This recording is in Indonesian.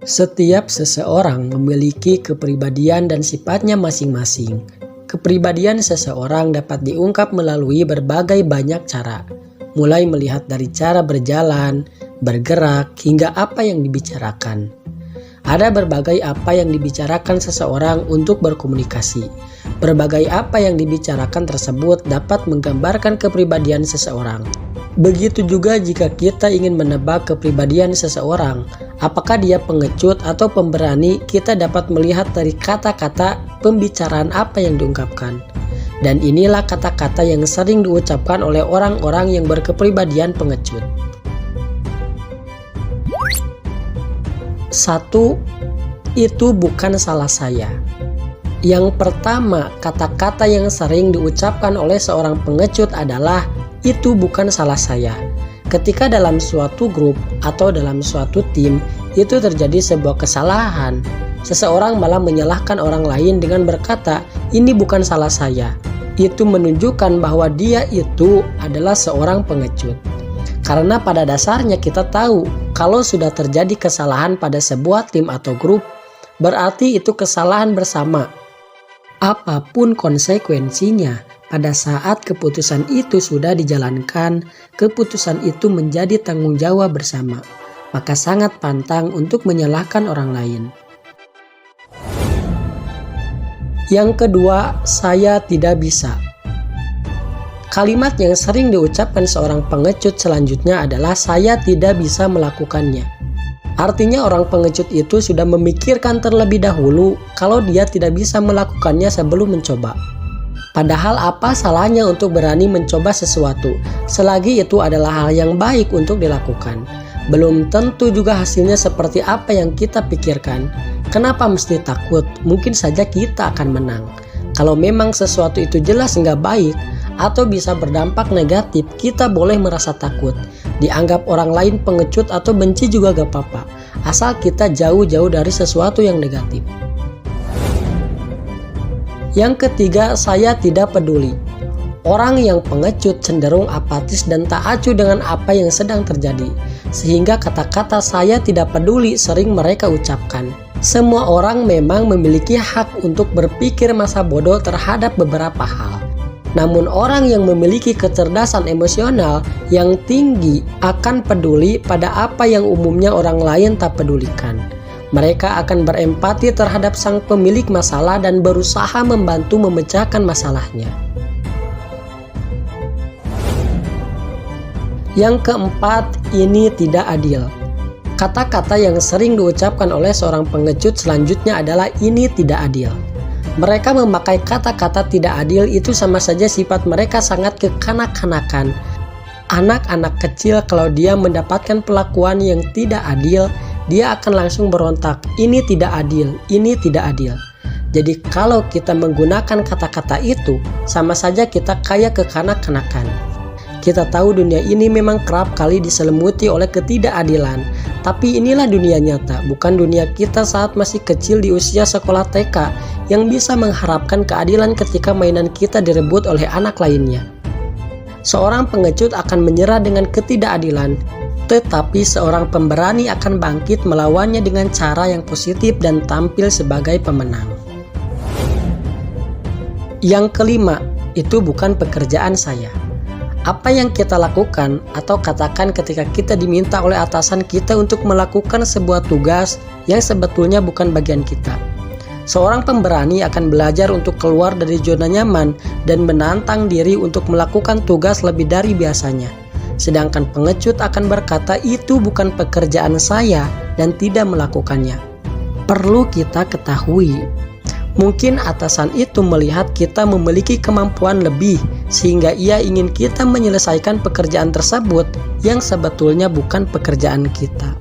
Setiap seseorang memiliki kepribadian dan sifatnya masing-masing. Kepribadian seseorang dapat diungkap melalui berbagai banyak cara, mulai melihat dari cara berjalan, bergerak, hingga apa yang dibicarakan. Ada berbagai apa yang dibicarakan seseorang untuk berkomunikasi. Berbagai apa yang dibicarakan tersebut dapat menggambarkan kepribadian seseorang. Begitu juga jika kita ingin menebak kepribadian seseorang, apakah dia pengecut atau pemberani, kita dapat melihat dari kata-kata pembicaraan apa yang diungkapkan. Dan inilah kata-kata yang sering diucapkan oleh orang-orang yang berkepribadian pengecut. 1. Itu bukan salah saya. Yang pertama, kata-kata yang sering diucapkan oleh seorang pengecut adalah itu bukan salah saya. Ketika dalam suatu grup atau dalam suatu tim itu terjadi sebuah kesalahan, seseorang malah menyalahkan orang lain dengan berkata, "Ini bukan salah saya." Itu menunjukkan bahwa dia itu adalah seorang pengecut. Karena pada dasarnya kita tahu kalau sudah terjadi kesalahan pada sebuah tim atau grup, berarti itu kesalahan bersama. Apapun konsekuensinya, pada saat keputusan itu sudah dijalankan, keputusan itu menjadi tanggung jawab bersama. Maka sangat pantang untuk menyalahkan orang lain. Yang kedua, saya tidak bisa. Kalimat yang sering diucapkan seorang pengecut selanjutnya adalah saya tidak bisa melakukannya. Artinya orang pengecut itu sudah memikirkan terlebih dahulu kalau dia tidak bisa melakukannya sebelum mencoba. Padahal apa salahnya untuk berani mencoba sesuatu, selagi itu adalah hal yang baik untuk dilakukan. Belum tentu juga hasilnya seperti apa yang kita pikirkan. Kenapa mesti takut? Mungkin saja kita akan menang. Kalau memang sesuatu itu jelas nggak baik atau bisa berdampak negatif, kita boleh merasa takut. Dianggap orang lain pengecut atau benci juga gak apa-apa, asal kita jauh-jauh dari sesuatu yang negatif. Yang ketiga, saya tidak peduli. Orang yang pengecut cenderung apatis dan tak acuh dengan apa yang sedang terjadi, sehingga kata-kata saya tidak peduli sering mereka ucapkan. Semua orang memang memiliki hak untuk berpikir masa bodoh terhadap beberapa hal. Namun orang yang memiliki kecerdasan emosional yang tinggi akan peduli pada apa yang umumnya orang lain tak pedulikan. Mereka akan berempati terhadap sang pemilik masalah dan berusaha membantu memecahkan masalahnya. Yang keempat, ini tidak adil. Kata-kata yang sering diucapkan oleh seorang pengecut selanjutnya adalah ini tidak adil. Mereka memakai kata-kata tidak adil itu sama saja sifat mereka sangat kekanak-kanakan. Anak-anak kecil kalau dia mendapatkan perlakuan yang tidak adil, dia akan langsung berontak, ini tidak adil, ini tidak adil. Jadi kalau kita menggunakan kata-kata itu, sama saja kita kayak kekanak-kanakan. Kita tahu dunia ini memang kerap kali diselimuti oleh ketidakadilan, tapi inilah dunia nyata, bukan dunia kita saat masih kecil di usia sekolah TK yang bisa mengharapkan keadilan ketika mainan kita direbut oleh anak lainnya. Seorang pengecut akan menyerah dengan ketidakadilan, tetapi seorang pemberani akan bangkit melawannya dengan cara yang positif dan tampil sebagai pemenang. Yang kelima, itu bukan pekerjaan saya. Apa yang kita lakukan atau katakan ketika kita diminta oleh atasan kita untuk melakukan sebuah tugas yang sebetulnya bukan bagian kita. Seorang pemberani akan belajar untuk keluar dari zona nyaman dan menantang diri untuk melakukan tugas lebih dari biasanya. Sedangkan pengecut akan berkata itu bukan pekerjaan saya dan tidak melakukannya. Perlu kita ketahui, mungkin atasan itu melihat kita memiliki kemampuan lebih sehingga ia ingin kita menyelesaikan pekerjaan tersebut yang sebetulnya bukan pekerjaan kita.